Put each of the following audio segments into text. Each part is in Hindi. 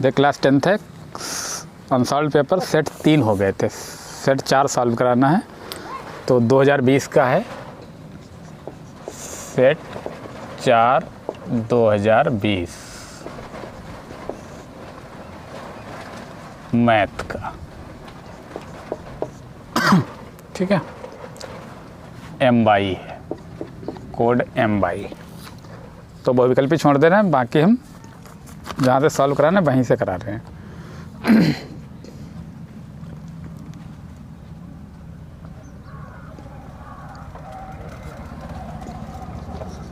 देख क्लास 10th है, अनसॉल्व पेपर सेट 3 हो गए थे, सेट 4 सॉल्व कराना है। तो 2020 का है सेट 4 2020 मैथ का, ठीक है। MY है, कोड MY। तो बहुविकल्पी छोड़ दे रहे हैं, बाकी हम जहाँ से सॉल्व कराना है वहीं से करा रहे हैं।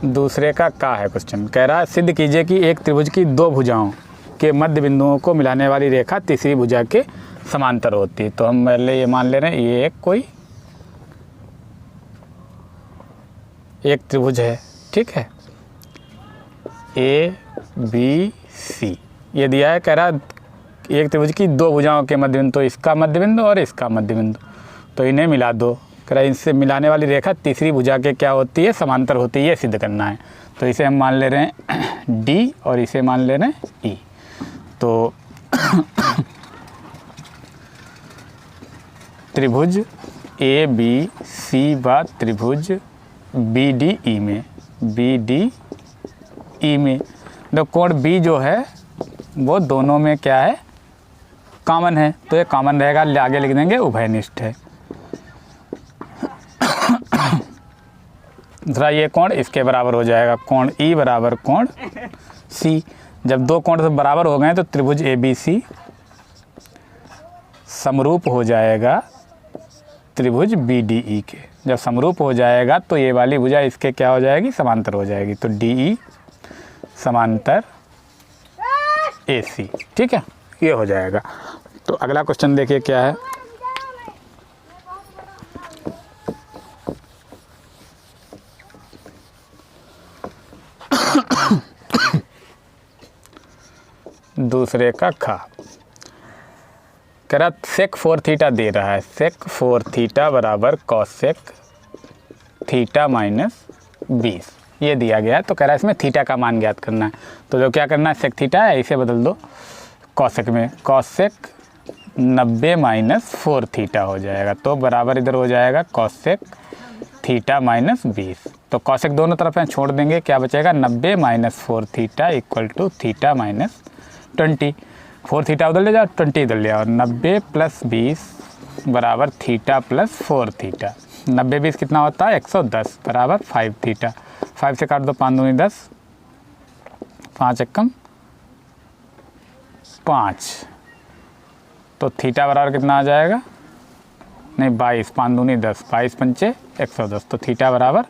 दूसरे का है क्वेश्चन, कह रहा है सिद्ध कीजिए कि एक त्रिभुज की 2 भुजाओं के मध्य बिंदुओं को मिलाने वाली रेखा तीसरी भुजा के समांतर होती है। तो हम पहले ये मान ले रहे हैं ये एक त्रिभुज है, ठीक है, ABC ये दिया है। कह रहा एक त्रिभुज की 2 भुजाओं के मध्य बिंदु, तो इसका मध्य बिंदु और इसका मध्य बिंदु, तो इन्हें मिला दो। कह रहा इनसे मिलाने वाली रेखा तीसरी भुजा के क्या होती है, समांतर होती है, ये सिद्ध करना है। तो इसे हम मान ले रहे हैं D और इसे मान ले रहे हैं E। तो त्रिभुज ABC व त्रिभुज BDE में तो कोण B जो है वो दोनों में क्या है, कॉमन है, तो ये कॉमन रहेगा, आगे लिख देंगे उभयनिष्ठ है। दूसरा ये कोण इसके बराबर हो जाएगा, कोण E बराबर कोण C। जब 2 कोण बराबर हो गए तो त्रिभुज ABC समरूप हो जाएगा त्रिभुज BDE के। जब समरूप हो जाएगा तो ये वाली भुजा इसके क्या हो जाएगी, समांतर हो जाएगी। तो DE समांतर AC, ठीक है, ये हो जाएगा। तो अगला क्वेश्चन देखिए क्या है। दूसरे का कह रहा सेक 4 थीटा दे रहा है, सेक 4 थीटा बराबर कॉसेक थीटा माइनस 20 ये दिया गया है। तो कह रहा है इसमें थीटा का मान ज्ञात करना है। तो जो क्या करना है, सेक थीटा है इसे बदल दो कॉसेक में, कॉसेक 90 माइनस 4 थीटा हो जाएगा। तो बराबर इधर हो जाएगा कॉसेक थीटा माइनस 20। तो कॉसेक दोनों तरफ हैं, छोड़ देंगे, क्या बचेगा 90 minus 4 theta equal to theta minus 20। 4 theta उधर ले जाओ, 20 इधर ले आओ, 90 प्लस 20 बराबर थीटा प्लस 4 थीटा। 90 20 कितना होता है 110 बराबर 5 थीटा। 5 से काट दो, 5 दूनी 10, 5 एकम 5। तो थीटा बराबर कितना आ जाएगा, नहीं 22, 5 दूनी 10, 22 पंचे 110। तो थीटा बराबर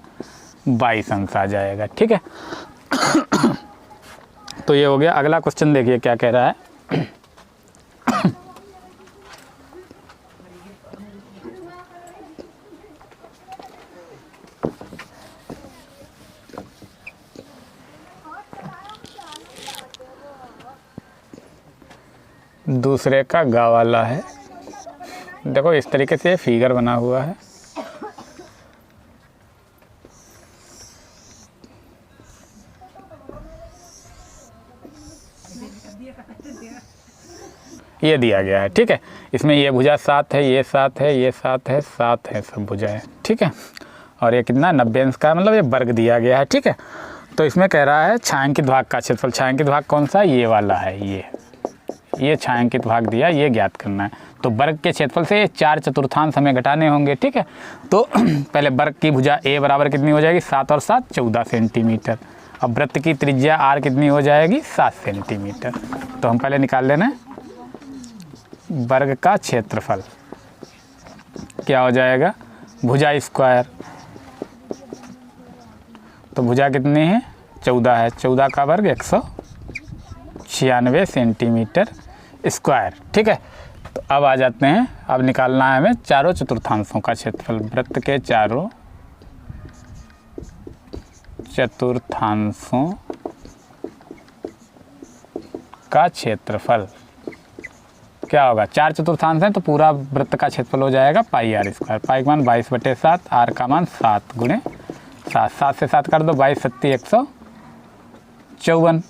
22 अंश आ जाएगा, ठीक है। तो ये हो गया। अगला क्वेश्चन देखिए क्या कह रहा है। दूसरे का गा वाला है, देखो इस तरीके से फिगर बना हुआ है। ये दिया गया है, ठीक है। इसमें ये भुजा 7 है, ये 7 है, ये 7 है, 7 है, सब भुजाएं, ठीक है। और ये कितना 90 अंश का, मतलब ये वर्ग दिया गया है, ठीक है। तो इसमें कह रहा है छायांकित भाग का क्षेत्रफल। छायांकित भाग कौन सा, ये वाला है, ये छायांकित भाग दिया, ये ज्ञात करना है। तो वर्ग के क्षेत्रफल से 4 चतुर्थांश हमें घटाने होंगे, ठीक है। तो पहले वर्ग की भुजा A बराबर कितनी हो जाएगी, 7 और 7 14 सेंटीमीटर। अब वृत्त की त्रिज्या R कितनी हो जाएगी, 7 सेंटीमीटर। तो हम पहले निकाल लेना है वर्ग का क्षेत्रफल, क्या हो जाएगा, भुजा स्क्वायर। तो भुजा कितनी है, 14 है, 14 का वर्ग 196 सेंटीमीटर स्क्वायर, ठीक है। तो अब आ जाते हैं, अब निकालना है हमें चारों चतुर्थांशों का क्षेत्रफल। वृत्त के चारों चतुर्थांशों का क्षेत्रफल क्या होगा, 4 चतुर्थांश हैं तो पूरा वृत्त का क्षेत्रफल हो जाएगा पाई आर स्क्वायर। पाई का मान 22/7, आर का मान 7 गुणे 7, 7 से 7 कर दो, 22 7 154,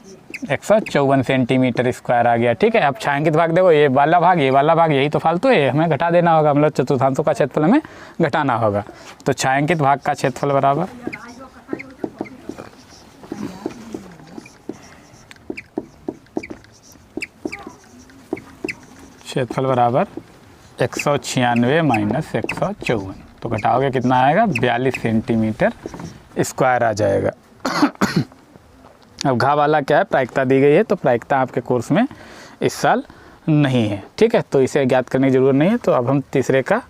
154 सेंटीमीटर स्क्वायर आ गया। ठीक है, अब छायांकित भाग देखो, ये वाला भाग यही तो फालतू है, हमें घटा देना होगा, मतलब चतुर्थांशों का क्षेत्रफल हमें घटाना होगा। तो छायांकित भाग का क्षेत्रफल बराबर क्षेत्रफल बराबर 196 माइनस 154, तो घटाओगे कितना आएगा, 42 सेंटीमीटर स्क्वायर आ जाएगा। अब घा वाला क्या है, प्रायिकता दी गई है, तो प्रायिकता आपके कोर्स में इस साल नहीं है। ठीक है, तो इसे ज्ञात करने की ज़रूरत नहीं है। तो अब हम तीसरे का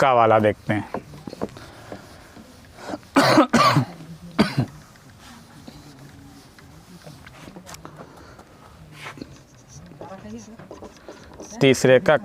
वाला देखते हैं। तीसरे का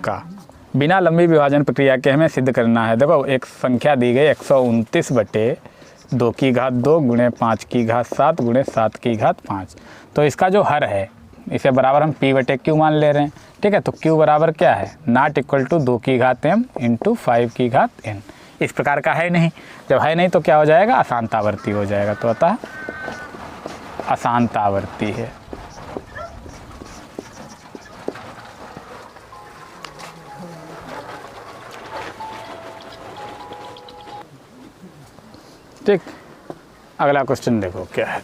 बिना लंबी विभाजन प्रक्रिया के हमें सिद्ध करना है। देखो एक संख्या दी गई 129/2 की घात 2 गुणे 5 की घात 7 गुणे 7 की घात 5। तो इसका जो हर है इसे बराबर हम p/q मान ले रहे हैं। ठीक है, तो q बराबर क्या है, नॉट इक्वल टू 2 की घात m इंटू 5 की घात n। इस प्रकार का है नहीं, जब है नहीं तो क्या हो जाएगा, अशांतावर्ती हो जाएगा। तो अतः अशांतावर्ती है। ठीक, अगला क्वेश्चन देखो क्या है।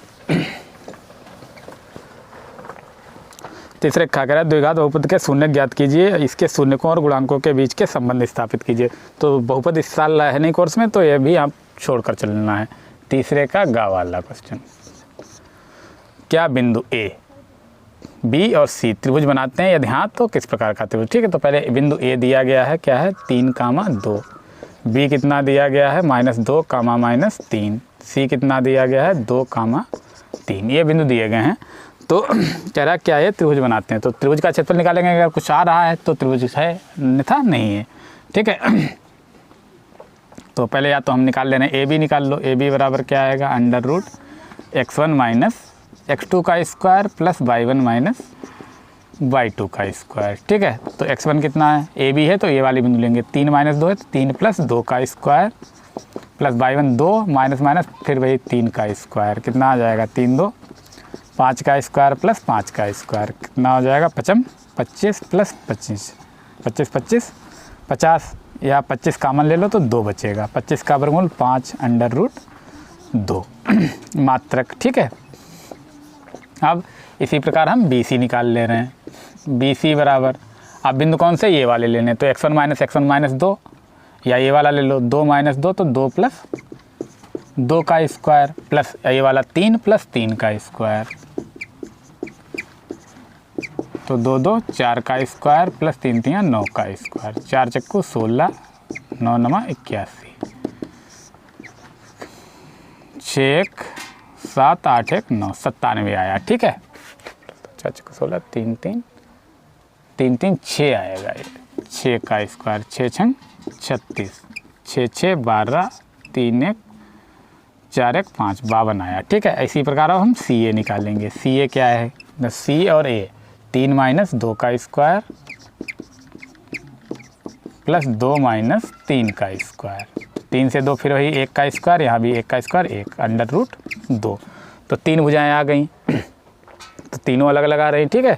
तीसरे कह रहा है द्विघात बहुपद के शून्य ज्ञात कीजिए, इसके शून्यकों और गुणांकों के बीच के संबंध स्थापित कीजिए। तो बहुपद इस साल है नहीं कोर्स में, तो ये भी आप छोड़कर चलना है। तीसरे का गा वाला क्वेश्चन, क्या बिंदु ए, बी और सी त्रिभुज बनाते हैं, यदि हाँ तो किस प्रकार का त्रिभुज। ठीक है, तो पहले बिंदु ए दिया गया है क्या है, 3, 2, कितना दिया गया है, -2, -3, सी कितना दिया गया है, 2, 3। ये बिंदु दिए गए हैं। तो कह रहा क्या है, त्रिभुज बनाते हैं। तो त्रिभुज का क्षेत्रफल निकालेंगे, अगर कुछ आ रहा है तो त्रिभुज है, अन्यथा नहीं है। ठीक है, तो पहले या तो हम निकाल लेना है, ए बी निकाल लो। ए बी बराबर क्या आएगा, √x1 - x2 का स्क्वायर प्लस y1 - y2 का स्क्वायर। ठीक है, तो x1 कितना है, ए बी है तो ये वाली बिंदु लेंगे, 3 - 2 है तो 3 + 2 का स्क्वायर प्लस y1 2 माइनस फिर वही 3 का स्क्वायर, कितना आ जाएगा, 3, 2, 5 का स्क्वायर प्लस 5 का स्क्वायर, कितना हो जाएगा, 25 + 25, 25, 50, या 25 कामन ले लो तो 2 बचेगा, 25 का वर्गमूल 5 √2 मात्रक। ठीक है, अब इसी प्रकार हम BC निकाल ले रहे हैं। BC बराबर, अब बिंदु कौन से, ये वाले लेने, तो x1 - x1 - 2, या ये वाला ले लो, 2 - 2 तो 2 + 2 का स्क्वायर प्लस ये वाला 3 + 3 का स्क्वायर, तो 2, 2, 4 का स्क्वायर प्लस 3, 3, 9 का स्क्वायर, 4 चक्कू 16, 9, 9, 81, 6, 1, 7, 8, 1, 9, 97 आया। ठीक है, 4 चक्कू 16, 3, 3, 3, 3, 6 आएगा, ये 6 का स्क्वायर, 6, 6, 36, 6, 6, 12, 3, 1, 4, 1, 5, 52 आया। ठीक है, इसी प्रकार अब हम CA निकालेंगे। CA क्या है, C और A, 3 - 2 का स्क्वायर प्लस 2 - 3 का स्क्वायर, 3 से 2 फिर वही 1 का स्क्वायर, यहाँ भी 1 का स्क्वायर, 1 √2। तो 3 भुजाएं आ गई, तो तीनों अलग अलग आ रही। ठीक है,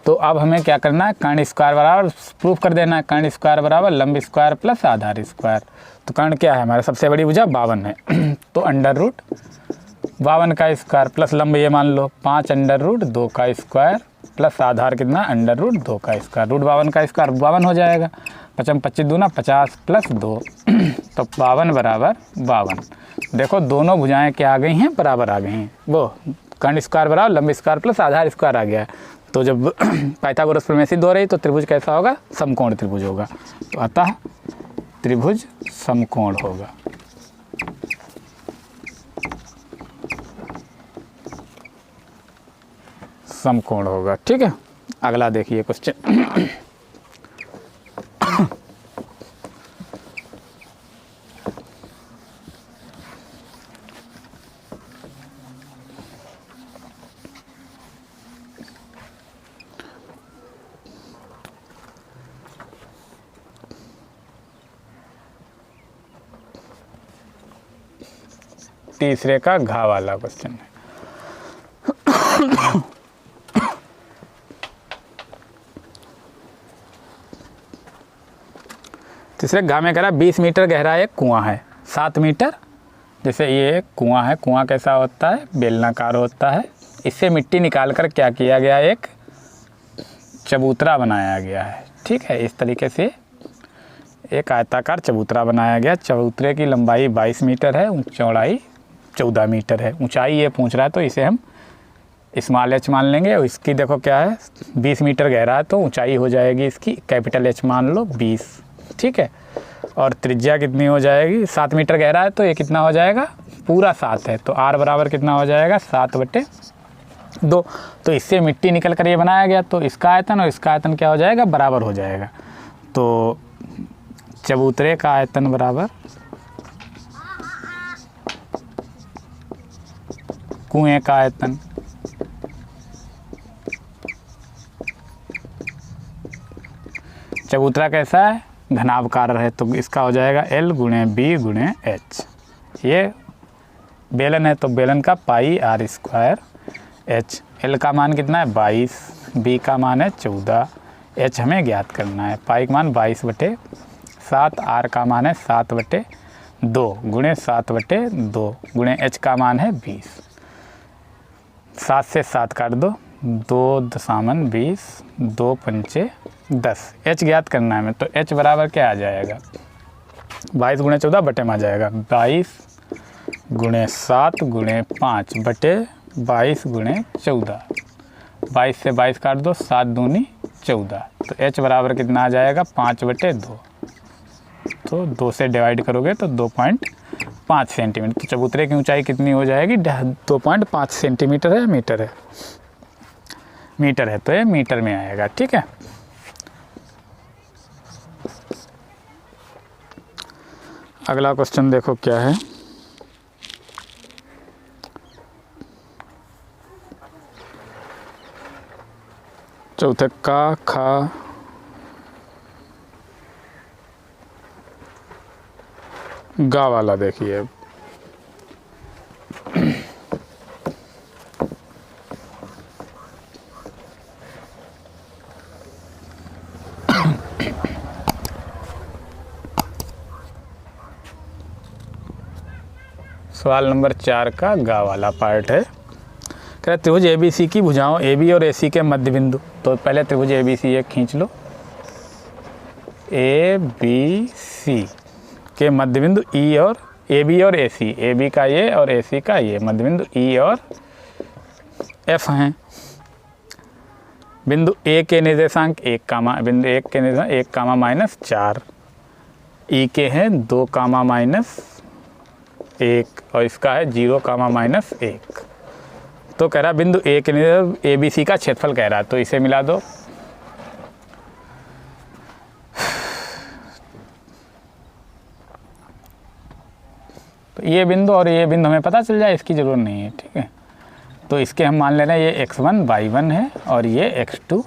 तो अब हमें क्या करना है, कर्ण स्क्वायर बराबर प्रूफ कर देना है, कर्ण स्क्वायर बराबर लंब स्क्वायर प्लस आधार स्क्वायर। तो कर्ण क्या है हमारा, सबसे बड़ी भुजा 52 है, तो √52 का स्क्वायर प्लस लंब ये मान लो 5 √2 का स्क्वायर प्लस आधार कितना, √2 का स्क्वायर, √52 का स्क्वायर 52 हो जाएगा, 55, 25 दूना 50 प्लस 2 तो 52 बराबर 52। देखो दोनों भुजाएं क्या आ गई हैं, बराबर आ गई हैं। वो कर्ण स्क्वायर बराबर लंब स्क्वायर प्लस आधार स्क्वायर आ गया है। तो जब पाइथागोरस प्रमेय सिद्ध हो रही तो त्रिभुज कैसा होगा, समकोण त्रिभुज होगा। तो अतः त्रिभुज समकोण होगा। समकोण होगा। ठीक है, अगला देखिए क्वेश्चन। तीसरे का घा वाला क्वेश्चन है। तीसरे घ में कह रहा है 20 मीटर गहरा एक कुआं है, 7 मीटर, जैसे ये कुआं है, कुआं कैसा होता है, बेलनाकार होता है, इससे मिट्टी निकाल कर क्या किया गया, एक चबूतरा बनाया गया है। ठीक है, इस तरीके से एक आयताकार चबूतरा बनाया गया। चबूतरे की लंबाई 22 मीटर है, चौड़ाई 14 मीटर है। ऊंचाई ये पूछ रहा है तो इसे हम स्मॉल एच मान लेंगे। और इसकी देखो क्या है, 20 मीटर गहरा है तो ऊंचाई हो जाएगी इसकी कैपिटल एच मान लो 20। ठीक है, और त्रिज्या कितनी हो जाएगी, 7 मीटर गहरा है तो ये कितना हो जाएगा, पूरा 7 है, तो r बराबर कितना हो जाएगा, 7/2। तो इससे मिट्टी निकल कर ये बनाया गया, तो इसका आयतन और इसका आयतन क्या हो जाएगा, बराबर हो जाएगा। तो चबूतरे का आयतन बराबर कुएं का आयतन। चबूतरा कैसा है, घनाभकार है, तो इसका हो जाएगा L × B × H। ये बेलन है तो बेलन का पाई r²। H L का मान कितना है, 22, B का मान है 14, H हमें ज्ञात करना है। पाई का मान 22/7, R का मान है 7/2 × 7/2 × H का मान है 20। 7 से 7 काट दो, 2 दशामन 20, 2 पंचे 10। H ज्ञात करना है हमें, तो H बराबर क्या आ जाएगा, 22 × 14 बटे में आ जाएगा 22 × 7 × 5/22 × 14। 22 से 22 काट दो, 7 दूनी 14, तो H बराबर कितना आ जाएगा, 5/2। तो 2 से डिवाइड करोगे तो 2.5 सेंटीमीटर। तो चबूतरे की ऊंचाई कितनी हो जाएगी, 2.5 सेंटीमीटर है, मीटर है, मीटर है, तो ये मीटर में आएगा। ठीक है, अगला क्वेश्चन देखो क्या है। चौथे का खा गा वाला देखिए। सवाल नंबर 4 का गा वाला पार्ट है। कह रहे त्रिभुज ABC की भुजाओं AB और AC के मध्य बिंदु। तो पहले त्रिभुज ABC एक खींच लो, ABC के मध्य बिंदु E और AB और AC, AB का ये और AC का ये मध्य बिंदु E और F हैं। बिंदु A के निर्देशांक 1 कामा, बिंदु 1 के निर्देशांक 1 कामा -4, E के हैं 2 कामा -1 और इसका है 0 कामा -1। तो कह रहा बिंदु A के निर्देशांक ABC का क्षेत्रफल कह रहा है, तो इसे मिला दो। तो ये बिंदु और ये बिंदु हमें पता चल जाए, इसकी ज़रूरत नहीं है। ठीक है, तो इसके हम मान ले रहे हैं ये x1 y1 है और ये x2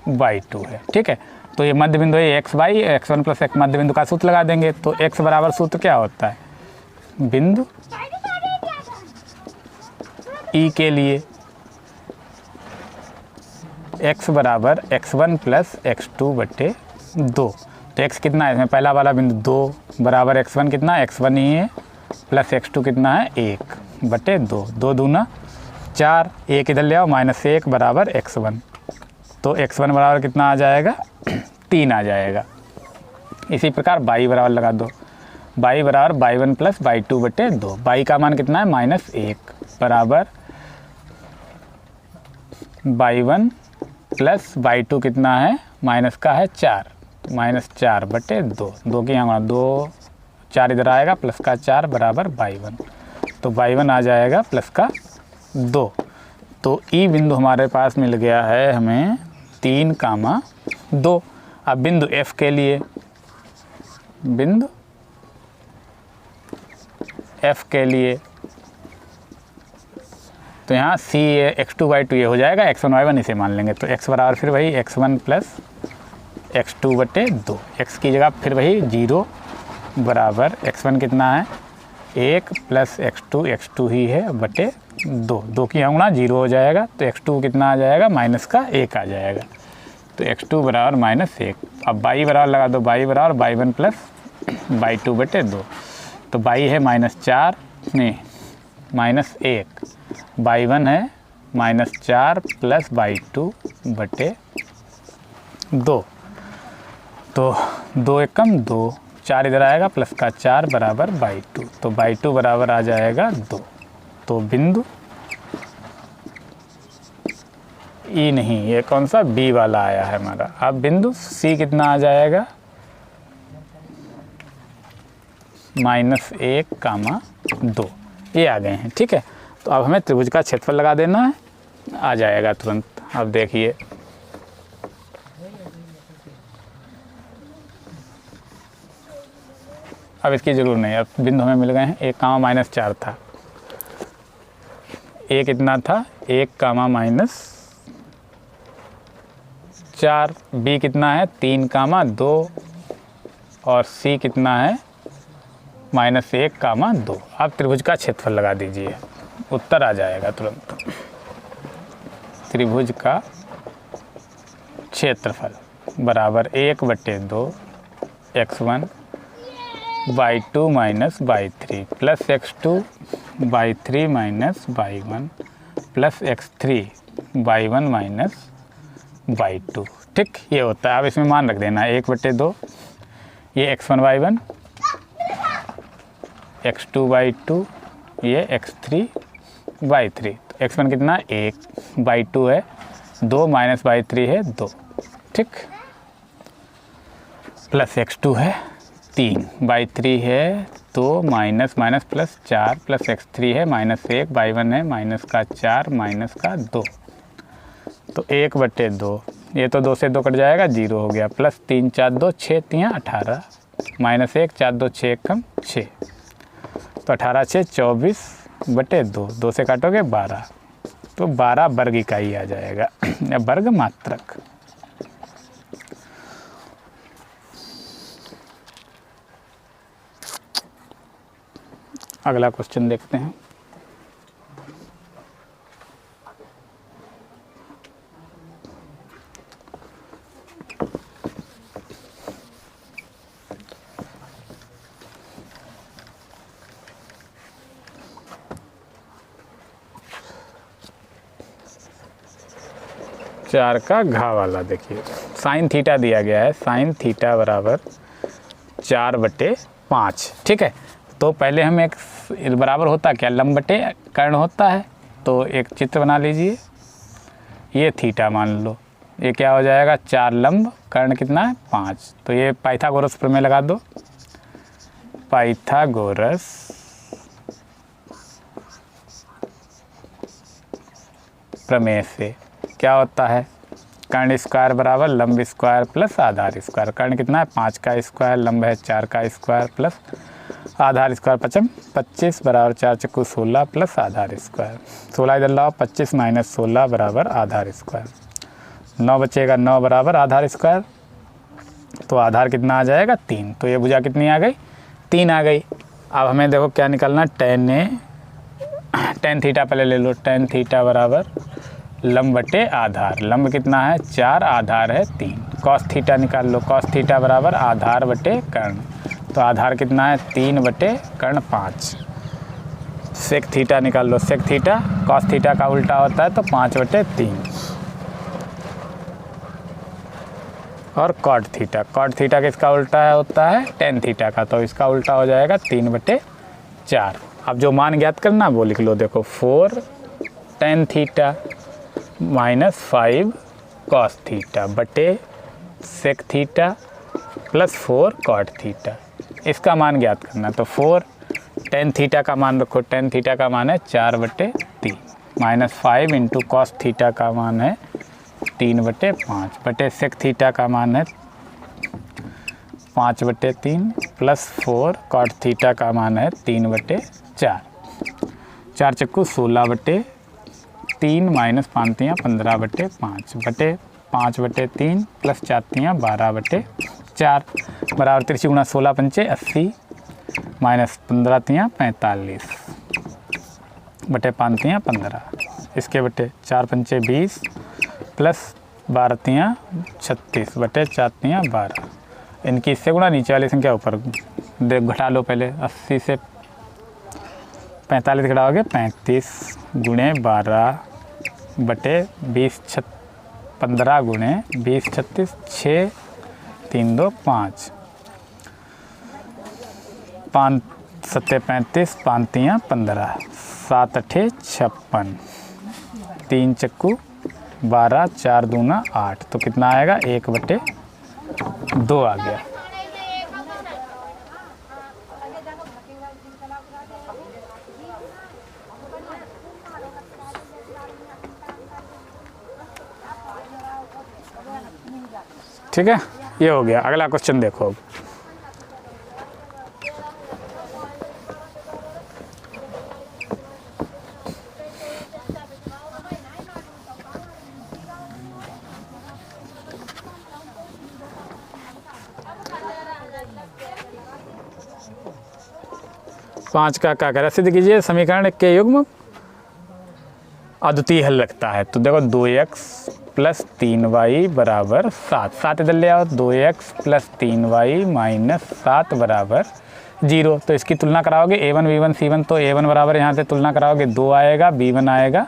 y2 है। ठीक है, तो ये मध्य बिंदु है x y, x1 + x मध्य बिंदु का सूत्र लगा देंगे। तो x बराबर सूत्र क्या होता है, बिंदु E के लिए x बराबर x1 + x2/2। तो x कितना है इसमें, पहला वाला बिंदु 2 बराबर x1 कितना है, x1 ही है, प्लस x2 कितना है 1/2, 2 दूना 4, 1 इधर ले आओ, -1 बराबर x1। तो x1 बराबर कितना आ जाएगा, 3 आ जाएगा। इसी प्रकार y बराबर लगा दो, y बराबर y1 + y2/2। y का मान कितना है, -1 बराबर y1 + y2 कितना है, माइनस का है 4, तो -4/2। 2 की यहाँ 2, 4 इधर आएगा, प्लस का 4 बराबर y1। तो y1 आ जाएगा प्लस का 2। तो ई बिंदु हमारे पास मिल गया है हमें 3,2। अब बिंदु F के लिए, बिंदु F के लिए तो यहाँ C x2 y2 ये हो जाएगा, x1 y1 इसे मान लेंगे। तो x बराबर फिर वही x1 + x2/2, x की जगह फिर वही 0 बराबर x1 कितना है 1 + x2 ही है /2। 2 की गुणा 0 हो जाएगा, तो x2 कितना आ जाएगा, -1 आ जाएगा। तो x2 बराबर -1। अब y बराबर लगा दो, y बराबर y1 प्लस y2 बटे 2। तो y है -4 नहीं -1, y1 है -4 प्लस y2 बटे 2। तो 2 एकम 2, 4 इधर आएगा प्लस का 4 बराबर y2। तो y2 बराबर आ जाएगा 2। तो बिंदु ई नहीं, ये कौन सा बी वाला आया है हमारा। अब बिंदु सी कितना आ जाएगा -1, 2। ये आ गए हैं, ठीक है। तो अब हमें त्रिभुज का क्षेत्रफल लगा देना है, आ जाएगा तुरंत। अब देखिए अब इसकी ज़रूर नहीं, अब बिंदु हमें मिल गए हैं। 1, -4 था, ए कितना था 1, -4, बी कितना है 3, 2 और सी कितना है -1, 2। अब त्रिभुज का क्षेत्रफल लगा दीजिए, उत्तर आ जाएगा तुरंत। त्रिभुज का क्षेत्रफल बराबर 1/2 x1 y2 - y3 plus x2 y3 - y1 plus x3 y1 - y2। ठीक, ये होता है। अब इसमें मान रख देना है 1/2, ये x1 y1, x2 y2, ये x3 y3। तो x1 कितना 1, y2 है 2 माइनस y3 है 2, ठीक, प्लस x2 है 3, y3 है 2 माइनस प्लस 4 प्लस x3 है -1, y1 है -4 -2। तो 1/2, ये तो 2 से 2 कट जाएगा, 0 हो गया, प्लस 3 4 2 6 3 18 -1 4 2 6 कम 6। तो 18 6 24/2, 2 से काटोगे 12, तो 12 वर्ग इकाई आ जाएगा या वर्ग मात्रक। अगला क्वेश्चन देखते हैं। चार का घा वाला देखिए, साइन थीटा दिया गया है, साइन थीटा बराबर 4/5, ठीक है। तो पहले हम एक बराबर होता क्या, लंब बटे कर्ण होता है। तो एक चित्र बना लीजिए, ये थीटा मान लो, ये क्या हो जाएगा 4 लंब, कर्ण कितना है 5। तो ये पाइथागोरस प्रमेय लगा दो, पाइथागोरस प्रमेय से क्या होता है, कर्ण स्क्वायर बराबर लंब स्क्वायर प्लस आधार स्क्वायर। कर्ण कितना है 5 का स्क्वायर, लंब है 4 का स्क्वायर प्लस आधार स्क्वायर 25 बराबर 4 चक्कू 16 प्लस आधार स्क्वायर। 16 इधर लाओ, 25 - 16 बराबर आधार स्क्वायर। 9 बचेगा, 9 बराबर आधार स्क्वायर। तो आधार कितना आ जाएगा 3। तो ये भुजा कितनी आ गई 3 आ गई। अब हमें देखो क्या निकालना, टेन थीटा पहले ले लो। टेन थीटा बराबर लंब बटे आधार, लंब कितना है 4, आधार है 3। कॉस थीटा निकाल लो, कॉस थीटा बराबर आधार बटे कर्ण। तो आधार कितना है 3 बटे कर्ण 5। सेक थीटा निकाल लो, सेक थीटा कॉस थीटा का उल्टा होता है, तो 5/3। और कॉट थीटा किसका उल्टा है होता है टेन थीटा का, तो इसका उल्टा हो जाएगा 3/4। अब जो मान ज्ञात करना वो लिख लो, देखो 4 टेन थीटा -5 कॉस थीटा बटे sec theta plus 4 cot theta. इसका मान ज्ञात करना, तो 4 टेन थीटा का मान रखो, टेन थीटा का मान है 4/3 -5 इंटू कॉस थीटा का मान है 3/5 बटे सेक थीटा का मान है 5/3 प्लस 4 कॉट थीटा का मान है 3/4। 4 चक्कू 16/3 माइनस 5 × 15/5 बटे 5/3 प्लस 4 × 12/4 बराबर 3 × 16 × 5 80 माइनस 15 × 45 बटे 5 × 15। इसके बटे 4 × 5 20 प्लस 12 तियाँ 36 बटे 4 तियाँ 12। इनकी इससे गुणा, नीचे वाली संख्या ऊपर देख घटा लो पहले। 80 से 45 घटाओगे 35 गुणे 12 बटे 15 गुणे 20 36 6 3 2 5 5 7 35 5 तियाँ 15 7 8 56 3 चक्कू 12 4 दूना 8। तो कितना आएगा 1 बटे 2 आ गया। ठीक है, ये हो गया। अगला क्वेश्चन देखो अब। पाँच का क्या करें, सिद्ध कीजिए समीकरण के युग्म अद्वितीय हल रखता है। तो देखो 2x प्लस 3y बराबर 7। 7 इधर ले आओ। 2x प्लस 3y माइनस 7 बराबर 0। तो इसकी तुलना कराओगे a1 b1 c1। तो a1 बराबर यहाँ से तुलना कराओगे 2 आएगा, b1 आएगा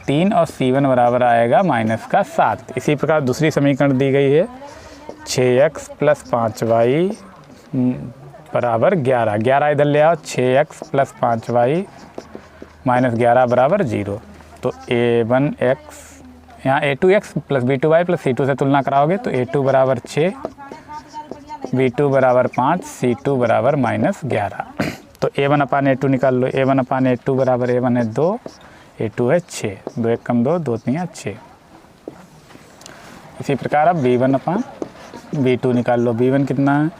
3 और c1 बराबर आएगा माइनस का 7। इसी प्रकार दूसरी समीकरण दी गई है 6x प्लस 5y बराबर 11। 11 इधर ले आओ। 6x प्लस 5y माइनस 11 बराबर 0। तो a1x यहाँ a2x plus b2y plus c2 से तुलना कराओगे तो a2 बराबर 6, b2 बराबर 5, c2 बराबर माइनस 11। तो a1 अपान a2 निकाल लो। a1 अपान a2 बराबर a1 है 2, a2 है 6। 2 1 कम 2, 2 3 6। इसी प्रकार अब b1 अपान b2 निकाल लो। b1 कितना है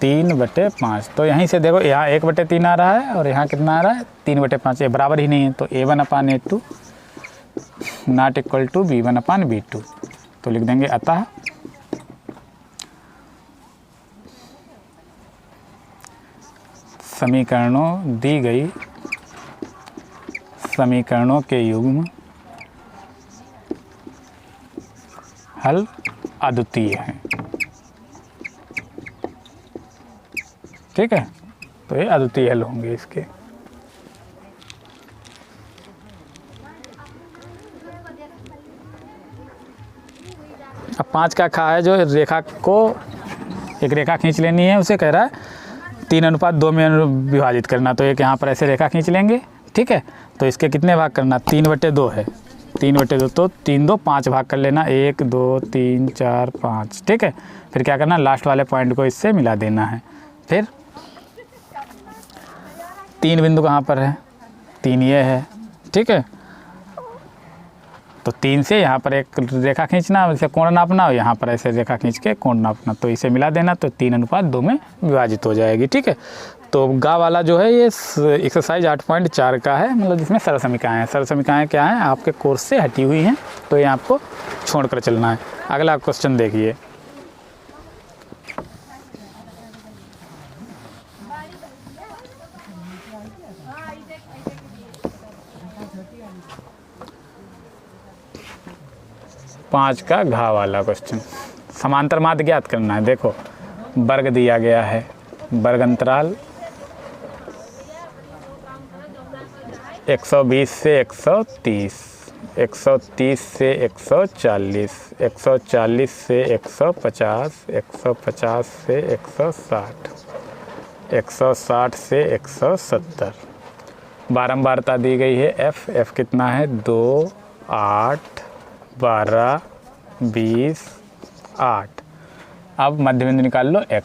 3 बटे 5। तो यहीं से देखो यहाँ 1 बटे 3 आ रहा है और यहाँ कितना आ रहा है 3 बटे 5। ये बराबर ही नहीं है। तो a1 upon a2 not equal to b1 upon b2। तो लिख देंगे अतः समीकरणों दी गई समीकरणों के युग्म हल अद्वितीय हैं। ठीक है, तो ये अद्वितीय हल होंगे इसके। अब 5 का खा है जो रेखा को एक रेखा खींच लेनी है, उसे कह रहा है 3:2 में विभाजित करना। तो एक यहाँ पर ऐसे रेखा खींच लेंगे। ठीक है, तो इसके कितने भाग करना 3/2 है। 3/2 तो 3 2 5 भाग कर लेना। 1 2 3 4 5। ठीक है, फिर क्या करना लास्ट वाले पॉइंट को इससे मिला देना है। फिर 3 बिंदु कहाँ पर है 3 ये है। ठीक है, तो 3 से यहाँ पर एक रेखा खींचना, इसे कोण नापना और यहाँ पर ऐसे रेखा खींच के कोण नापना। तो इसे मिला देना तो 3:2 में विभाजित हो जाएगी। ठीक है, तो गा वाला जो है ये एक्सरसाइज 8.4 का है, मतलब जिसमें सरल समीकरण हैं। सरल समीकरण क्या हैं आपके कोर्स से हटी हुई हैं, तो ये आपको छोड़कर चलना है। अगला क्वेश्चन देखिए। पाँच का घा वाला क्वेश्चन, समांतर माध्य ज्ञात करना है। देखो वर्ग दिया गया है, वर्ग अंतराल 120 से 130, 130 से 140, 140 से 150, 150 से 160, 160 से 170। बारंबारता दी गई है f कितना है 2 8 12 20 8। अब मध्य बिंदु निकाल लो x।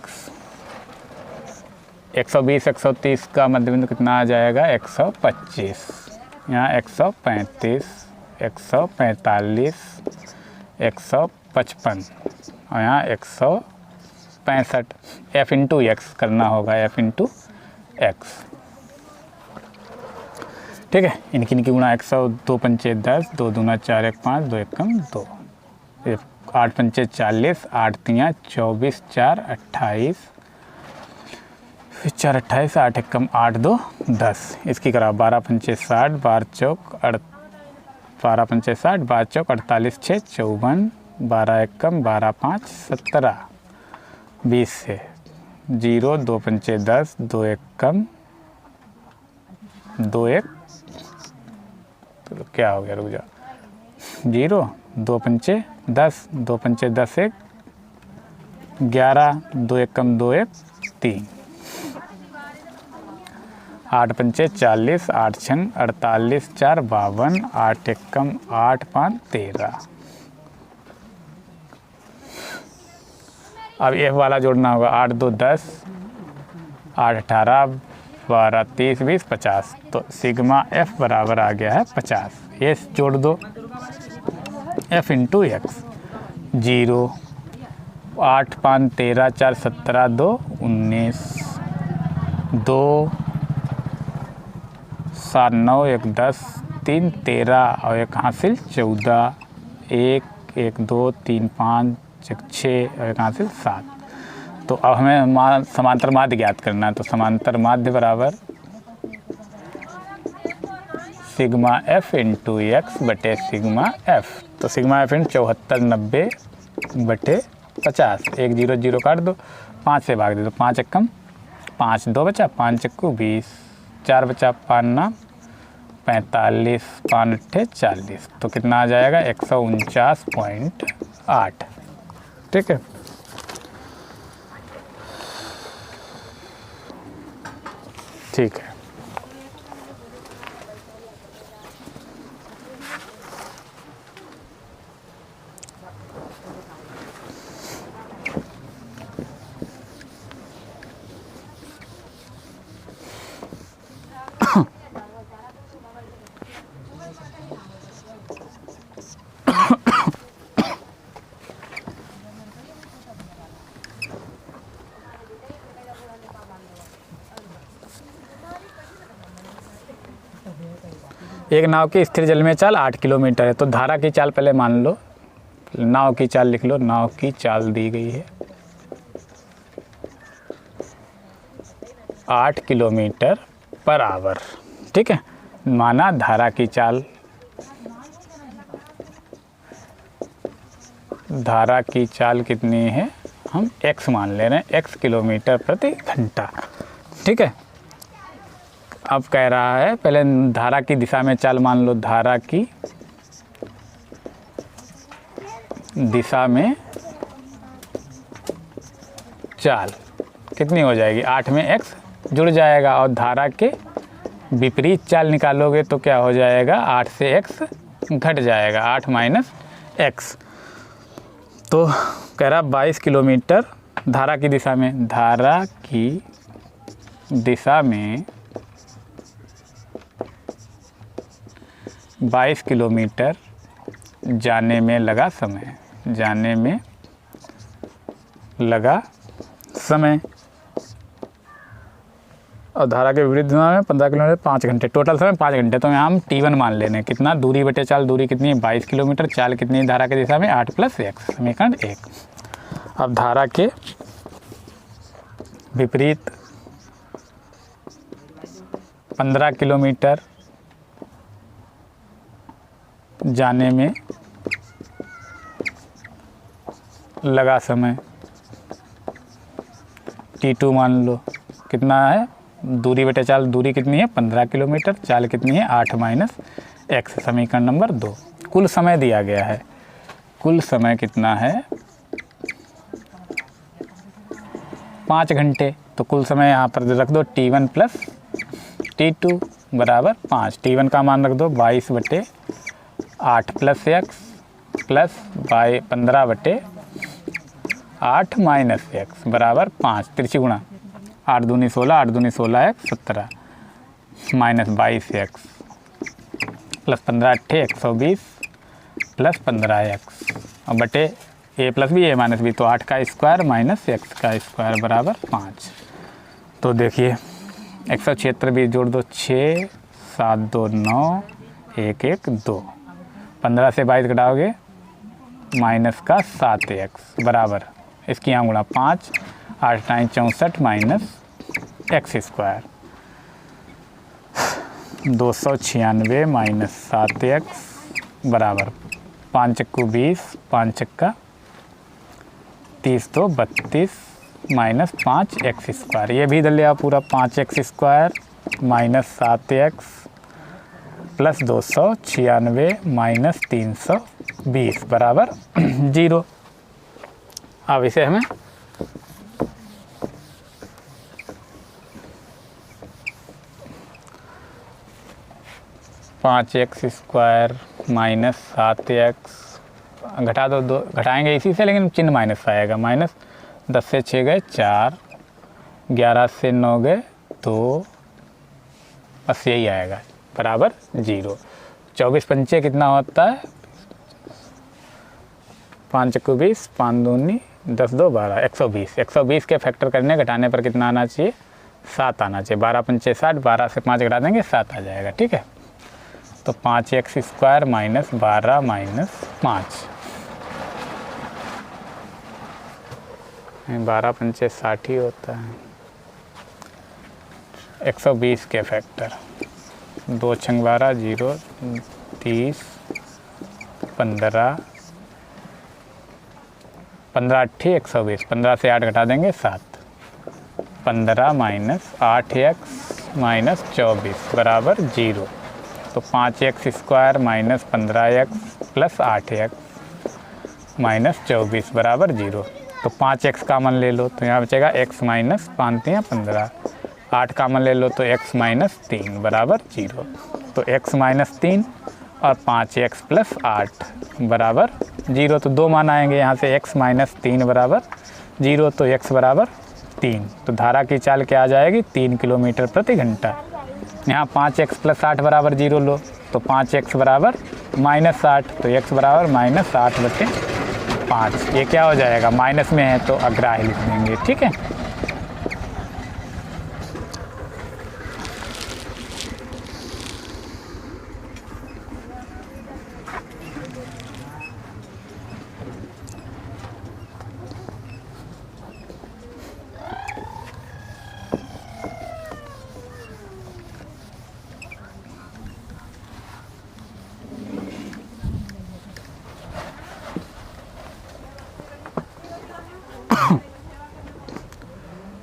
120 130 का मध्य बिंदु कितना आ जाएगा 125। यहाँ 135 145 155 और यहाँ 165। f इंटू एक्स करना होगा, f इंटू एक्स। ठीक है, इनकी गुणा 100 2 पंचे 10, 2 दूना 4 1 5, 2 1 2, 8 पंचे 40, 8 तियाँ 24, 4 28, फिर 4 28, 8 1 8 2 10। इसकी करा 12 पंचे 60, 12 चौक 12 पंचे 60, 12 चौक 48 6 54, 12 एकम 12 5 17, 20 से 0, 2 पंचे 10, 2 एकम 2 1, तो क्या हो गया, रुक जाओ, 0, 2 पंचे 10, 2 पंचे 10 1, 11, 2 एकम 2 1 3, 8 पंचे 40, 8 छंग 48, 4 52, 8 एकम 8 5 13। अब F वाला जोड़ना होगा, 8 2 10, 8 18, 12 30 20 50, तो सिग्मा F बराबर आ गया है 50। ये जोड़ दो, F इंटू एक्स, 0, 8 5 13, 4 17, 2 19, 2 7 9 1 10, 3 13 और 1 हासिल 14, 1 1 2 3 5 1 6 और 1 हासिल 7। तो अब हमें समांतर माध्य ज्ञात करना है, तो समांतर माध्य बराबर सिग्मा F इंटू एक्स बटे सिग्मा F। तो सिग्मा F इंटू 74 90 बटे 50, 1 0 0 काट दो, 5 से भाग दे दो, 5 एकम 5, 2 बचा, 5 चक्कू 20, 4 बचा, 5 9 45, 5 अट्ठे 40, तो कितना आ जाएगा 149.8। ठीक है, ठीक है। एक नाव की स्थिर जल में चाल 8 किलोमीटर है, तो धारा की चाल पहले मान लो, नाव की चाल लिख लो। नाव की चाल दी गई है 8 किलोमीटर पर आवर। ठीक है, माना धारा की चाल, धारा की चाल कितनी है, हम x मान ले रहे हैं, x किलोमीटर प्रति घंटा। ठीक है, अब कह रहा है पहले धारा की दिशा में चाल मान लो। धारा की दिशा में चाल कितनी हो जाएगी, 8 में x जुड़ जाएगा, और धारा के विपरीत चाल निकालोगे तो क्या हो जाएगा, 8 से x घट जाएगा, 8 माइनस x। तो कह रहा 22 किलोमीटर धारा की दिशा में, धारा की दिशा में 22 किलोमीटर जाने में लगा समय, जाने में लगा समय, और धारा के विपरीत दिशा में 15 किलोमीटर 5 घंटे, टोटल समय 5 घंटे। तो यहाँ हम T1 मान लेने, कितना, दूरी बटे चाल, दूरी कितनी है 22 किलोमीटर, चाल कितनी है धारा की दिशा में 8 + x, समीकरण 1। अब धारा के विपरीत 15 किलोमीटर जाने में लगा समय, T2 मान लो, कितना है, दूरी बटे चाल, दूरी कितनी है 15 किलोमीटर, चाल कितनी है 8 माइनस x, समीकरण नंबर 2। कुल समय दिया गया है, कुल समय कितना है 5 घंटे, तो कुल समय यहाँ पर रख दो T1 + T2 बराबर 5। T1 का मान रख दो 22 बटे 8 + x प्लस 15 बटे 8 माइनस x बराबर 5, तिरछी गुणा, 8 दूनी 16, 8 दूनी 16 x 17 minus 22x plus 15 अट्ठे 120 plus 15x और बटे a + b a - b, तो 8 का स्क्वायर माइनस x का स्क्वायर बराबर 5। तो देखिए 176 भी जोड़ दो, 6 7 2 9 1 1 2, 15 से 22 घटाओगे माइनस का 7x बराबर, इसकी यहाँ गुणा 5, 8 9 64 minus x square, 296 minus 7x बराबर 5 × 20, 5 × 30 तो 32 माइनस 5x²। ये भी इधर ले आओ पूरा, 5x² minus 7x plus 296 minus 320 बराबर 0। अब इसे हमें पाँच x² माइनस 7x घटा दो, दो घटाएंगे इसी से, लेकिन चिन्ह माइनस आएगा। माइनस 10 से 6 गए 4, 11 से 9 गए 2, बस यही आएगा बराबर 0। 24 पंचे कितना होता है? 5 × 20, 5 दूनी 10 2 12, 120। 120 के फैक्टर करने घटाने पर कितना आना चाहिए? 7 आना चाहिए। 12 पंचे 60, 12 से 5 घटा देंगे 7 आ जाएगा। ठीक है, तो 5x² माइनस 12 माइनस 5, 12 पंचे 60 ही होता है। 120 के फैक्टर 2 × 12 0, 30, 15, 15 8 120, 15 से 8 घटा देंगे 7, 15 माइनस 8x माइनस 24 बराबर 0। तो 5x² minus 15x plus 8x minus 24 बराबर 0। तो 5x कामन ले लो तो यहाँ बचेगा x माइनस 5 या 15, 8 कामन ले लो तो x माइनस 3 बराबर 0। तो x माइनस 3 और 5x प्लस 8 बराबर 0। तो दो मान आएंगे यहाँ से, x माइनस 3 बराबर 0, तो x बराबर 3। तो धारा की चाल क्या आ जाएगी? 3 किलोमीटर प्रति घंटा। यहाँ 5x प्लस 8 बराबर 0 लो तो 5x बराबर माइनस 8, तो x बराबर माइनस 8/5। ये क्या हो जाएगा? माइनस में है तो अग्राह्य लिख देंगे। ठीक है,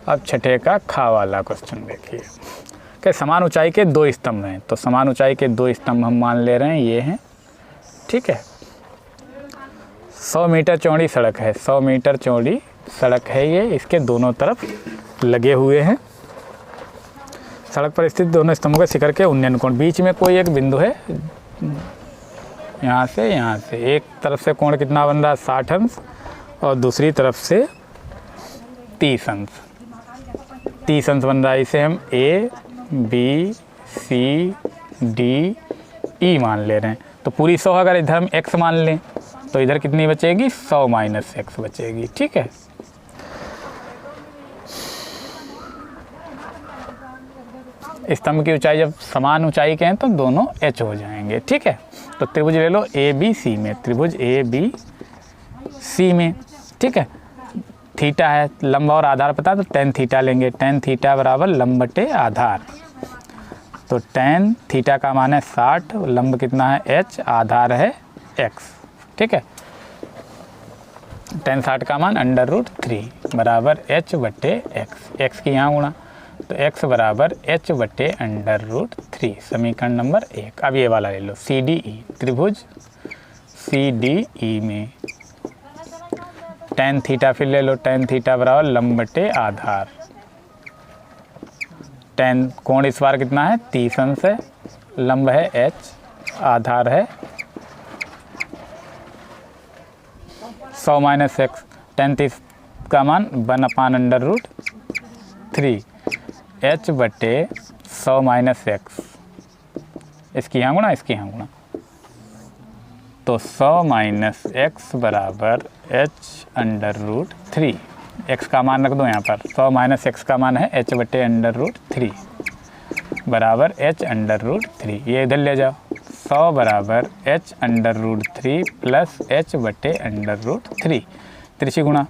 अब छठे का खा वाला क्वेश्चन देखिए कि समान ऊंचाई के दो स्तंभ हैं। तो समान ऊंचाई के दो स्तंभ हम मान ले रहे हैं ये हैं। ठीक है, 100 मीटर चौड़ी सड़क है, 100 मीटर चौड़ी सड़क है ये, इसके दोनों तरफ लगे हुए हैं। सड़क पर स्थित दोनों स्तंभों के शिखर के उन्नयन कोण, बीच में कोई एक बिंदु है, यहाँ से एक तरफ से कोण कितना बन रहा है? 60 अंश और दूसरी तरफ से 30 अंश, 30 अंश बन रहा है। इसे हम A B C D E मान ले रहे हैं। तो पूरी 100 अगर इधर हम x मान लें तो इधर कितनी बचेगी? 100 माइनस x बचेगी। ठीक है, स्तंभ की ऊंचाई जब समान ऊंचाई के हैं तो दोनों h हो जाएंगे। ठीक है, तो त्रिभुज ले लो ABC में, त्रिभुज ABC में। ठीक है, थीटा है, लंब और आधार पता है तो tan थीटा लेंगे। tan थीटा बराबर लंब बटे आधार, तो tan थीटा का मान है 60, लंब कितना है h, आधार है x। ठीक है, tan 60 का मान √3 बराबर h बटे x, x की यहाँ गुणा, तो x बराबर h बटे √3, समीकरण नंबर 1। अब ये वाला ले लो CDE, त्रिभुज CDE में tan थीटा फिर ले लो, tan थीटा बराबर लंब बटे आधार, tan कोण इस बार कितना है? 30 अंश है, लंब है h, आधार है 100 माइनस x, tan 30 का मान 1/√3 h बटे 100 माइनस x, इसकी यहाँ गुणा, इसकी यहाँ गुणा, तो 100 माइनस x बराबर h/√3। x का मान रख दो यहाँ पर, 100 माइनस x का मान है h बटे √3 बराबर h/√3। ये इधर ले जाओ, 100 बराबर h/√3 प्लस h बटे √3, त्रिची गुणा,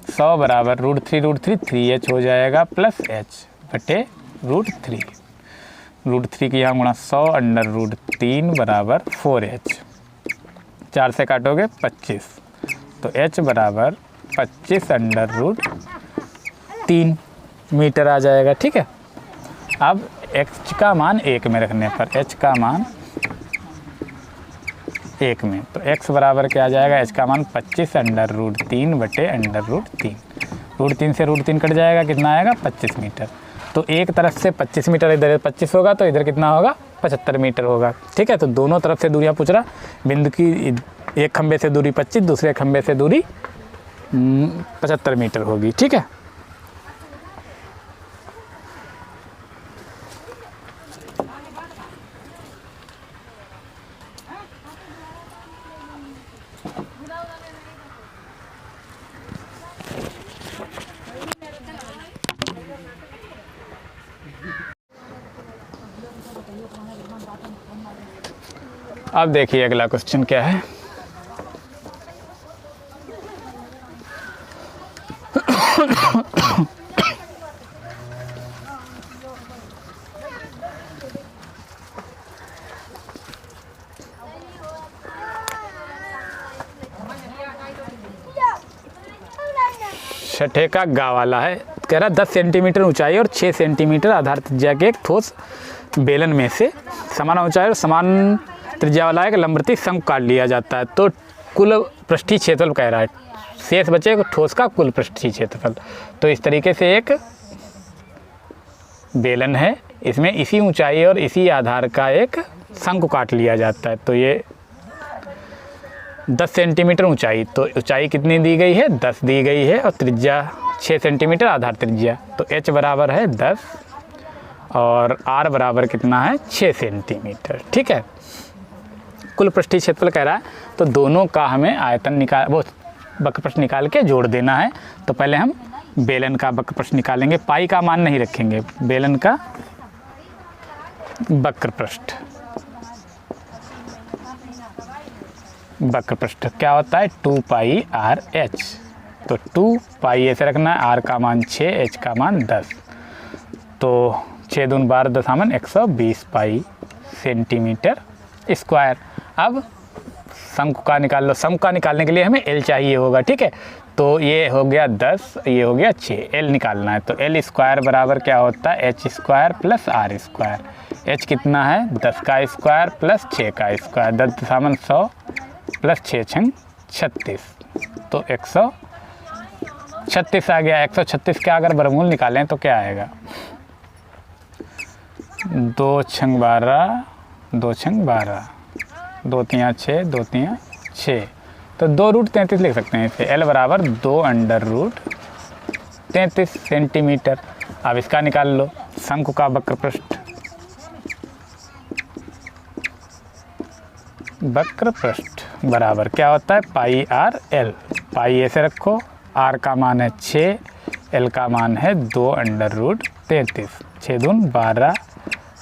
100 बराबर √3 3h हो जाएगा प्लस h बटे √3, √3 की यहाँ गुणा, 100/√3 बराबर 4h। 4 से काटोगे 25, तो h बराबर 25√3 मीटर आ जाएगा। ठीक है, अब h का मान 1 में रखने पर h का मान 1 में, तो x बराबर क्या आ जाएगा, h का मान 25√3/√3। √3 से √3 कट जाएगा, कितना आएगा 25 मीटर। तो एक तरफ से 25 मीटर, इधर 25 होगा, तो इधर कितना होगा 75 मीटर होगा। ठीक है, तो दोनों तरफ से दूरियां पूछ रहा, बिंदु की एक खंबे से दूरी 25, दूसरे खंबे से दूरी 75 मीटर होगी। ठीक है, अब देखिए अगला क्वेश्चन क्या है। छठे का गा वाला है, कह रहा 10 सेंटीमीटर ऊंचाई और 6 सेंटीमीटर आधार त्रिज्या के एक ठोस बेलन में से समान ऊंचाई और समान त्रिज्या वाला एक लंबवृत्तीय शंकु काट लिया जाता है। तो कुल पृष्ठीय क्षेत्रफल कह रहा है, शेष बचे ठोस का कुल पृष्ठीय क्षेत्रफल। तो इस तरीके से एक बेलन है, इसमें इसी ऊंचाई और इसी आधार का एक शंकु काट लिया जाता है। तो ये 10 सेंटीमीटर ऊंचाई, तो ऊंचाई कितनी दी गई है 10 दी गई है, और त्रिज्या 6 सेंटीमीटर आधार त्रिज्या। तो h बराबर है 10 और r बराबर कितना है 6 सेंटीमीटर। ठीक है, कुल पृष्ठीय क्षेत्रफल कह रहा है, तो दोनों का हमें आयतन वो वक्र प्रश्न निकाल के जोड़ देना है। तो पहले हम बेलन का वक्र प्रश्न निकालेंगे, पाई का मान नहीं रखेंगे, बेलन का वक्र पृष्ठ। वक्र पृष्ठ क्या होता है 2πr/h, तो 2π ऐसे रखना है, r का मान 6, h का मान 10, तो 6 दून 12 दशामन 120 पाई सेंटीमीटर स्क्वायर। अब शंकु का निकाल लो, शंकु का निकालने के लिए हमें L चाहिए होगा। ठीक है, तो ये हो गया 10, ये हो गया 6, L निकालना है। तो L स्क्वायर बराबर क्या होता है h square plus r square. h कितना है 10 का स्क्वायर प्लस 6 का स्क्वायर, 10 दशामन 100 प्लस 6 छंग 36, तो 136 आ गया। 136 का अगर वर्गमूल निकालें तो क्या आएगा 2 छंग 12, 2 छंग 12, 2 तियाँ 6, 2 तियाँ 6, तो 2√33 लिख सकते हैं इसे। L बराबर 2√33 सेंटीमीटर। अब इसका निकाल लो शंकु का वक्र पृष्ठ। वक्र पृष्ठ बराबर क्या होता है πr/L। पाई ऐसे रखो, r का मान है 6, L का मान है 2√33, 6 दून 12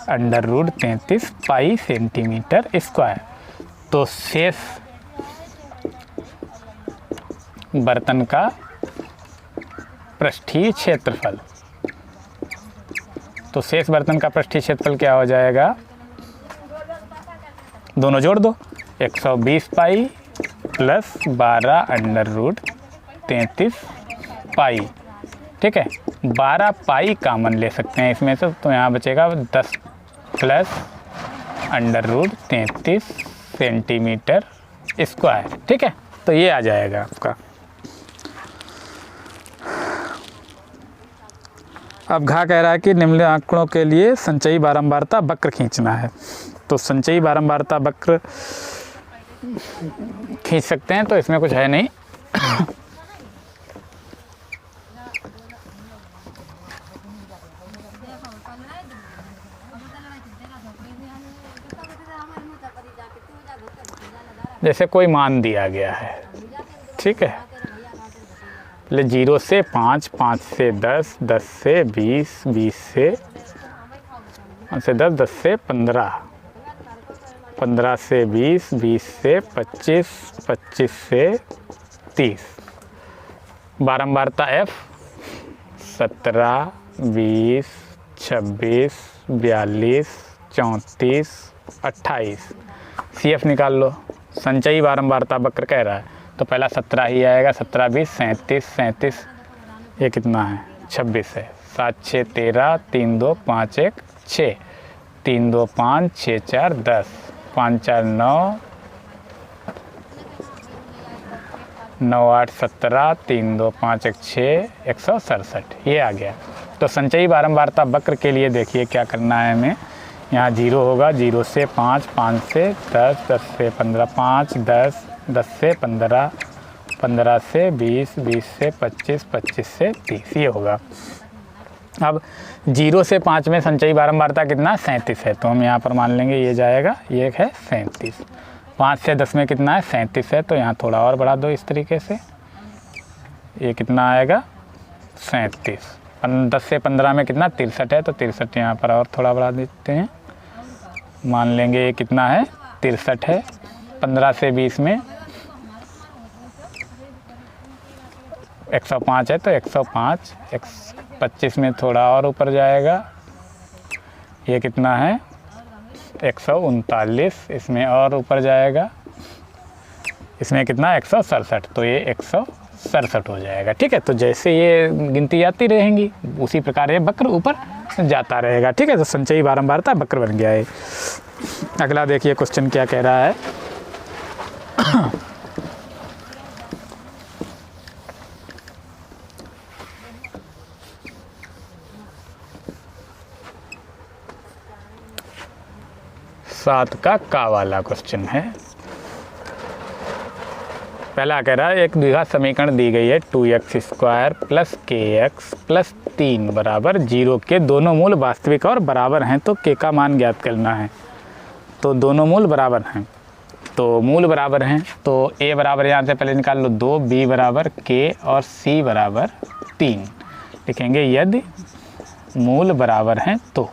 √33 पाई सेंटीमीटर स्क्वायर। तो शेष बर्तन का पृष्ठीय क्षेत्रफल, तो शेष बर्तन का पृष्ठीय क्षेत्रफल क्या हो जाएगा, दोनों जोड़ दो, 120 पाई प्लस 12 √33 पाई। ठीक है, 12 पाई कामन ले सकते हैं इसमें से, तो यहाँ बचेगा 10 प्लस √33 सेंटीमीटर स्क्वायर। ठीक है, तो ये आ जाएगा आपका। अब घा कह रहा है कि निम्न आंकड़ों के लिए संचयी बारंबारता वक्र खींचना है। तो संचयी बारंबारता वक्र खींच सकते हैं, तो इसमें कुछ है नहीं। जैसे कोई मान दिया गया है, ठीक है, पहले 0 से 5, 5 से 10, 10 से 20, 20 से 10, 10 से 15, 15 से 20, 20 से 25, 25 से 30। बारंबारता F 17, 20, 26, 42, 34, 28। CF निकाल लो, संचयी बारंबारता वक्र कह रहा है तो पहला 17 ही आएगा, 17 20 37 37, ये कितना है 26 है, 7 6 13, 3 2 5 1 6, 3 2 5 6 4 10, 5 4 9, 9 8 17, 3 2 5 1 6, 167, ये आ गया। तो संचयी बारंबारता वक्र के लिए देखिए क्या करना है हमें, यहाँ 0 होगा, 0 से 5, 5 से 10, 10 से 15, 5 10, 10 से 15, 15 से 20, 20 से 25, 25 से 30, ये होगा। अब 0 से 5 में संचयी बारंबारता कितना 37 है, तो हम यहाँ पर मान लेंगे ये जाएगा, ये है 37। 5 से 10 में कितना है 37 है, तो यहाँ थोड़ा और बढ़ा दो इस तरीके से, ये कितना आएगा 37। 10 से 15 में कितना 63 है, तो 63 यहाँ पर और थोड़ा बढ़ा देते हैं, मान लेंगे ये कितना है 63 है। 15 से 20 में 105 है, तो 105, 25 में थोड़ा और ऊपर जाएगा, ये कितना है 139, इसमें और ऊपर जाएगा, इसमें कितना 167, तो ये 167 हो जाएगा। ठीक है, तो जैसे ये गिनती आती रहेंगी उसी प्रकार ये वक्र ऊपर जाता रहेगा। ठीक है, तो संचयी बारंबारता वक्र बन गया है। अगला देखिए क्वेश्चन क्या कह रहा है। सात का वाला क्वेश्चन है। पहला कह रहा है एक द्विघात समीकरण दी गई है 2x² प्लस kx प्लस 3 बराबर 0 के दोनों मूल वास्तविक और बराबर हैं, तो k का मान ज्ञात करना है। तो दोनों मूल बराबर हैं, तो मूल बराबर हैं तो a बराबर यहाँ से पहले निकाल लो 2, b बराबर k और c बराबर 3। लिखेंगे यदि मूल बराबर हैं तो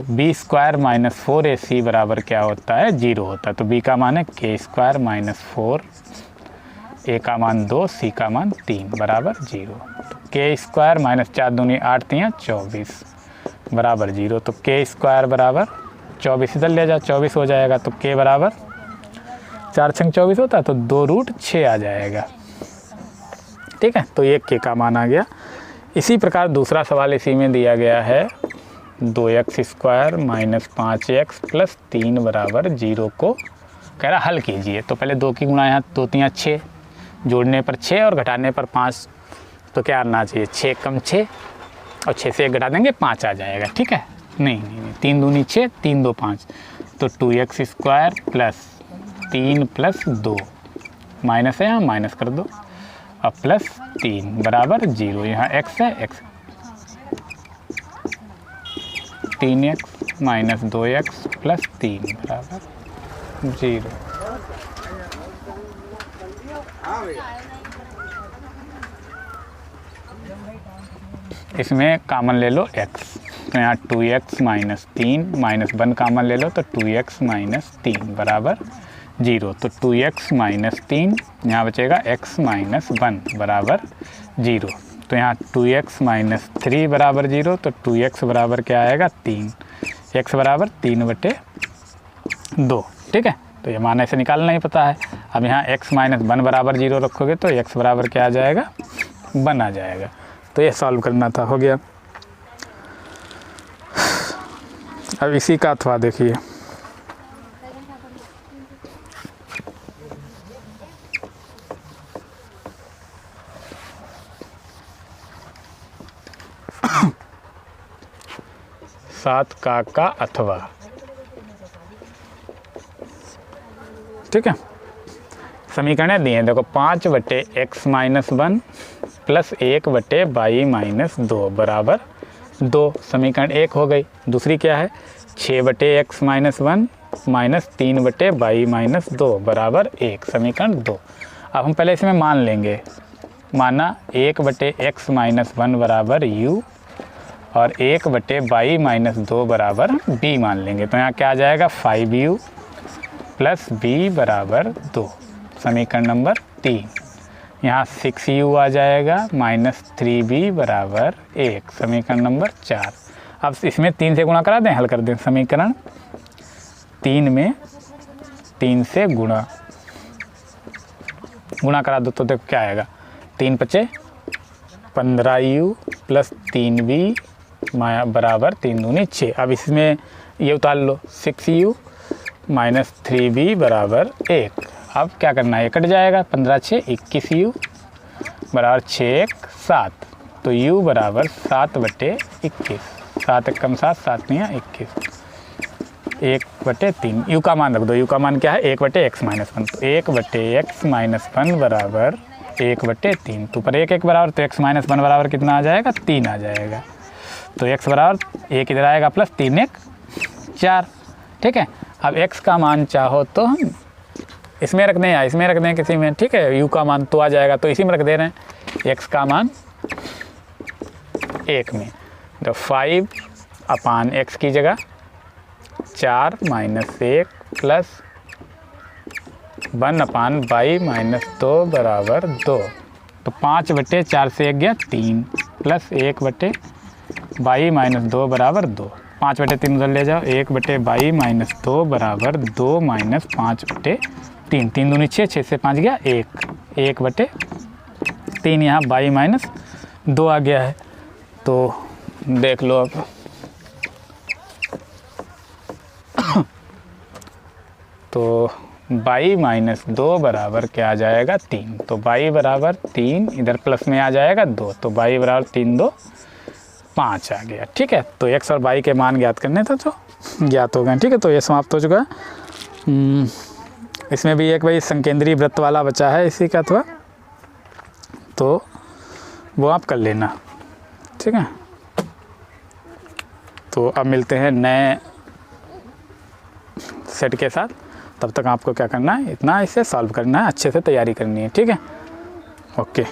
b² माइनस 4ac बराबर क्या होता है 0 होता है। तो b का मान है k² माइनस 4, a का मान 2, c का मान 3 बराबर 0। तो k² माइनस 4 दूनी 8 3 24 बराबर 0। तो k² बराबर 24 इधर ले जाओ 24 हो जाएगा, तो k बराबर 4 6 24 होता है, तो 2√6 आ जाएगा। ठीक है, तो ये k का मान आ गया। इसी प्रकार दूसरा सवाल इसी में दिया गया है 2x² माइनस 5x प्लस 3 बराबर 0 को कह रहा हल कीजिए। तो पहले 2 की गुणा यहाँ 2 3 6, जोड़ने पर 6 और घटाने पर 5, तो क्या आना चाहिए 6 कम 6 और 6 से 1 घटा देंगे 5 आ जाएगा। ठीक है, नहीं 3 दूनी 6, 3 2 5, तो 2x² प्लस 3 प्लस 2 माइनस है, यहाँ माइनस कर दो, और प्लस 3 बराबर 0। यहाँ x है, x 3x minus 2x plus 3 बराबर 0। इसमें कामन ले लो x, तो यहाँ 2x माइनस 3 माइनस 1 कामन ले लो, तो 2x माइनस 3 बराबर 0। तो 2x माइनस 3 यहाँ बचेगा x माइनस 1 बराबर 0। तो यहाँ 2x माइनस 3 बराबर 0, तो 2x बराबर क्या आएगा 3, x बराबर 3/2। ठीक है, तो ये मान ऐसे निकालना ही पता है। अब यहाँ x माइनस 1 बराबर 0 रखोगे तो x बराबर क्या आ जाएगा 1 आ जाएगा। तो ये सॉल्व करना था, हो गया। अब इसी का अथवा देखिए, सात का अथवा। ठीक है, समीकरण दिए हैं देखो 5/x minus 1 plus 1/y minus 2 बराबर 2। समीकरण 1 हो गई। दूसरी क्या है 6/x minus 1 minus 3/y minus 2 बराबर 1, समीकरण 2। अब हम पहले इसमें मान लेंगे, माना 1/x माइनस 1 बराबर u और 1/y माइनस 2 बराबर b मान लेंगे। तो यहाँ क्या आ जाएगा 5u प्लस b बराबर 2, समीकरण नंबर 3। यहाँ 6u आ जाएगा माइनस 3b बराबर 1, समीकरण नंबर 4। अब इसमें 3 से गुणा करा दें, हल कर दें समीकरण। 3 में 3 से गुणा करा दो तो देखो क्या आएगा, 3 पचे 15u प्लस 3v बराबर 3 दूनी 6। अब इसमें ये उतार लो, 6u माइनस 3v बराबर 1। अब क्या करना है, ये कट जाएगा, 15 6 21u बराबर 6 1 7, तो u बराबर 7/21। 7 1 कम 7, 7 नहीं 21, 1/3। u का मान रख दो, u का मान क्या है 1/x-1, तो 1/x-1 बराबर 1/3। तो ऊपर 1 1 बराबर, तो x-1 बराबर कितना आ जाएगा, 3 आ जाएगा। तो x बराबर 1 इधर आएगा प्लस 3 1 4। ठीक है, अब x का मान चाहो तो हम इसमें रख दें या इसमें रख दें किसी में, ठीक है। u का मान तो आ जाएगा तो इसी में रख दे रहे हैं, x का मान 1 में, तो 5/x की जगह 4 - 1 प्लस 1/y-2 बराबर 2। तो 5/4 से 1 गया 3 प्लस 1/y-2 बराबर 2। 5/3 उधर ले जाओ, 1/y-2 बराबर 2 माइनस 5/3। 3 दूनी 6, 6 से 5 गया 1, 1/3 यहाँ y-2 आ गया है। तो देख लो अब तो y-2 बराबर क्या आ जाएगा, 3। तो y बराबर 3, इधर प्लस में आ जाएगा 2, तो y बराबर 3 2 5 आ गया। ठीक है, तो x और y के मान ज्ञात करने थे तो ज्ञात हो गए। ठीक है, तो ये समाप्त हो चुका है। इसमें भी एक भाई संकेंद्रीय वृत्त वाला बचा है इसी का, तो वो आप कर लेना। ठीक है, तो अब मिलते हैं नए सेट के साथ। तब तक आपको क्या करना है, इतना इसे सॉल्व करना है, अच्छे से तैयारी करनी है। ठीक है, ओके।